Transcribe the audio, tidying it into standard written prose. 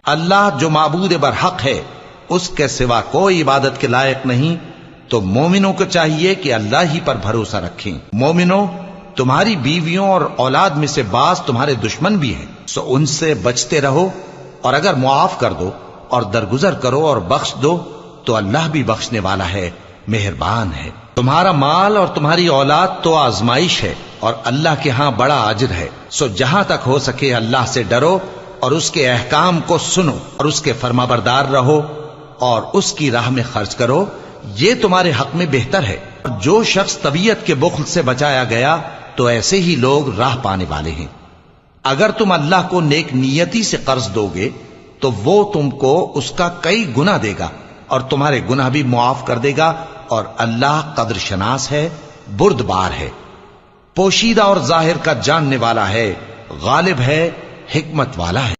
अल्लाह जो माबूद बरहक है, उसके सिवा कोई इबादत के लायक नहीं। तो मोमिनों को चाहिए कि अल्लाह ही पर भरोसा रखें। मोमिनों, तुम्हारी बीवियों और औलाद में से बाज तुम्हारे दुश्मन भी हैं, सो उनसे बचते रहो। और अगर मुआफ कर दो और दरगुजर करो और बख्श दो तो अल्लाह भी बख्शने वाला है, मेहरबान है। तुम्हारा माल और तुम्हारी औलाद तो आजमाइश है और अल्लाह के यहां बड़ा अजर है। सो जहां तक हो सके अल्लाह से डरो और उसके अहकाम को सुनो और उसके फरमाबरदार रहो और उसकी राह में खर्च करो, ये तुम्हारे हक में बेहतर है। जो शख्स तबीयत के बुख्ल से बचाया गया तो ऐसे ही लोग राह पाने वाले हैं। अगर तुम अल्लाह को नेक नियति से कर्ज दोगे तो वो तुमको उसका कई गुना देगा और तुम्हारे गुनाह भी मुआफ कर देगा। और अल्लाह कद्रशनास है, बुर्दबार है, पोशीदा और जाहिर का जानने वाला है, गालिब है, हिकमत वाला है।